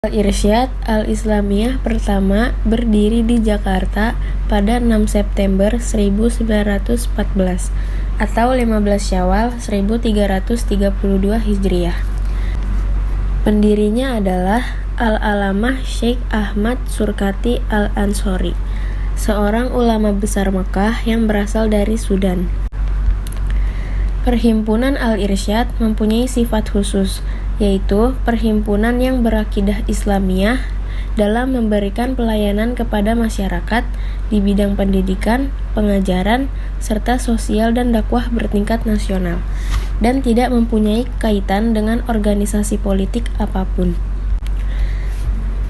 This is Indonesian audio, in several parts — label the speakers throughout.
Speaker 1: Al-Irsyad Al-Islamiyah pertama berdiri di Jakarta pada 6 September 1914 atau 15 Syawal 1332 Hijriah. Pendirinya adalah Al-Alamah Syekh Ahmad Surkati Al-Ansori, seorang ulama besar Mekah yang berasal dari Sudan. Perhimpunan Al-Irsyad mempunyai sifat khusus, yaitu perhimpunan yang berakidah Islamiyah dalam memberikan pelayanan kepada masyarakat di bidang pendidikan, pengajaran, serta sosial dan dakwah bertingkat nasional, dan tidak mempunyai kaitan dengan organisasi politik apapun.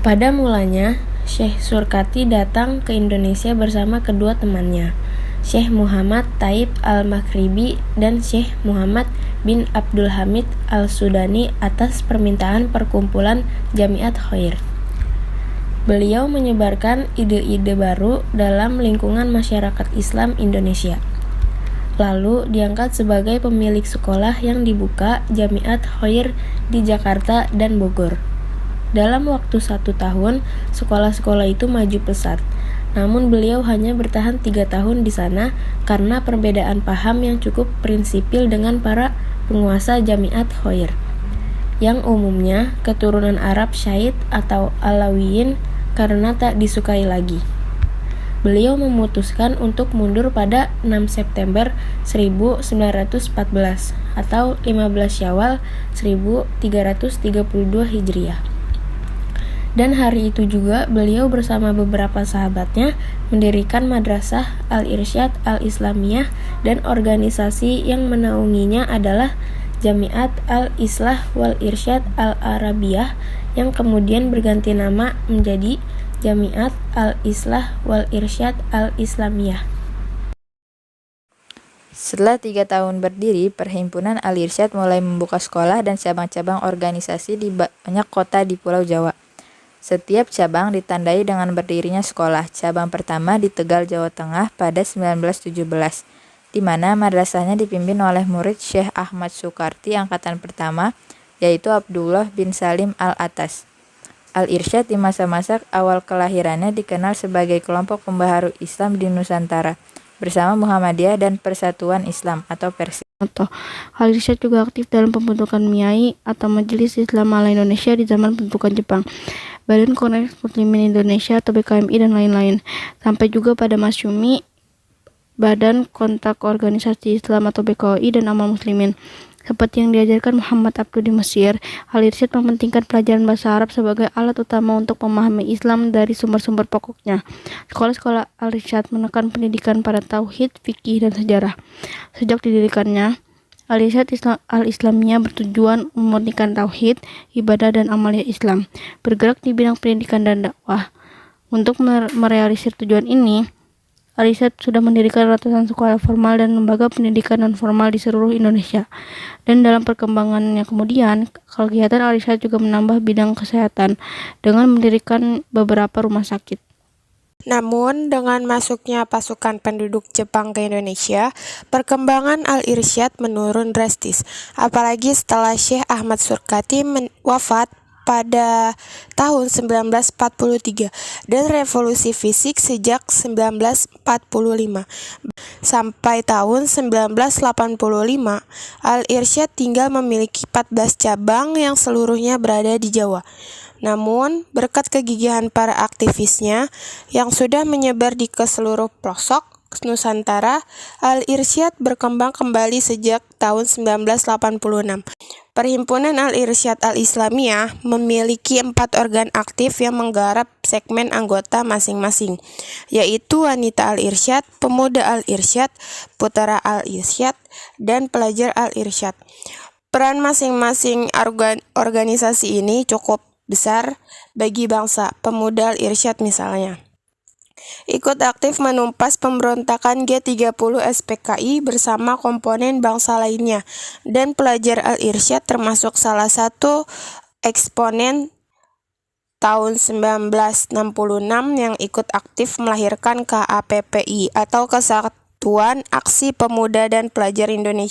Speaker 1: Pada mulanya, Syekh Surkati datang ke Indonesia bersama kedua temannya, Syekh Muhammad Taib Al-Maghribi dan Syekh Muhammad bin Abdul Hamid Al-Sudani atas permintaan perkumpulan Jamiat Khair. Beliau menyebarkan ide-ide baru dalam lingkungan masyarakat Islam Indonesia. Lalu diangkat sebagai pemilik sekolah yang dibuka Jamiat Khair di Jakarta dan Bogor. Dalam waktu 1 tahun, sekolah-sekolah itu maju pesat. Namun beliau hanya bertahan 3 tahun di sana karena perbedaan paham yang cukup prinsipil dengan para penguasa Jamiat Khair, yang umumnya keturunan Arab Syait atau Alawiyin, karena tak disukai lagi. Beliau memutuskan untuk mundur pada 6 September 1914 atau 15 Syawal 1332 Hijriah. Dan hari itu juga beliau bersama beberapa sahabatnya mendirikan Madrasah Al-Irsyad Al-Islamiyah, dan organisasi yang menaunginya adalah Jamiat Al-Islah wal Irsyad Al-Arabiyah, yang kemudian berganti nama menjadi Jamiat Al-Islah wal Irsyad Al-Islamiyah.
Speaker 2: Setelah 3 tahun berdiri, Perhimpunan Al-Irsyad mulai membuka sekolah dan cabang-cabang organisasi di banyak kota di Pulau Jawa. Setiap cabang ditandai dengan berdirinya sekolah. Cabang pertama di Tegal, Jawa Tengah pada 1917, di mana madrasahnya dipimpin oleh murid Syekh Ahmad Surkati angkatan pertama, yaitu Abdullah bin Salim Al-Atas. Al-Irsyad di masa-masa awal kelahirannya dikenal sebagai kelompok pembaharu Islam di Nusantara, bersama Muhammadiyah dan Persatuan Islam atau Persi.
Speaker 3: Al-Irsyad juga aktif dalam pembentukan MIAI atau Majelis Islam Ala Indonesia di zaman pembentukan Jepang, Badan Koneksi Muslimin Indonesia atau BKMI, dan lain-lain. Sampai juga pada Masyumi, Badan Kontak Organisasi Islam atau BKOI, dan Amal Muslimin. Seperti yang diajarkan Muhammad Abduh di Mesir, Al-Irsyad mementingkan pelajaran bahasa Arab sebagai alat utama untuk memahami Islam dari sumber-sumber pokoknya. Sekolah-sekolah Al-Irsyad menekan pendidikan pada tauhid, fikih, dan sejarah. Sejak didirikannya, Al-Irsyad Al-Islamiyah bertujuan memurnikan tauhid, ibadah, dan amalia Islam, bergerak di bidang pendidikan dan dakwah. Untuk merealisir tujuan ini, Al-Irsyad sudah mendirikan ratusan sekolah formal dan lembaga pendidikan non formal di seluruh Indonesia. Dan dalam perkembangannya kemudian, kegiatan Al-Irsyad juga menambah bidang kesehatan dengan mendirikan beberapa rumah sakit.
Speaker 4: Namun, dengan masuknya pasukan penduduk Jepang ke Indonesia, perkembangan Al-Irsyad menurun drastis, apalagi setelah Syekh Ahmad Surkati wafat pada tahun 1943 dan revolusi fisik sejak 1945. Sampai tahun 1985, Al-Irsyad tinggal memiliki 14 cabang yang seluruhnya berada di Jawa. Namun, berkat kegigihan para aktivisnya yang sudah menyebar di ke seluruh pelosok Nusantara, Al-Irsyad berkembang kembali sejak tahun 1986. Perhimpunan Al-Irsyad Al-Islamiyah memiliki 4 organ aktif yang menggarap segmen anggota masing-masing, yaitu Wanita Al-Irsyad, Pemuda Al-Irsyad, Putra Al-Irsyad, dan Pelajar Al-Irsyad. Peran masing-masing organisasi ini cukup besar bagi bangsa. Pemuda Al-Irsyad misalnya ikut aktif menumpas pemberontakan G30 SPKI bersama komponen bangsa lainnya, dan Pelajar Al-Irsyad termasuk salah satu eksponen tahun 1966 yang ikut aktif melahirkan KAPPI atau Kesatuan Aksi Pemuda dan Pelajar Indonesia.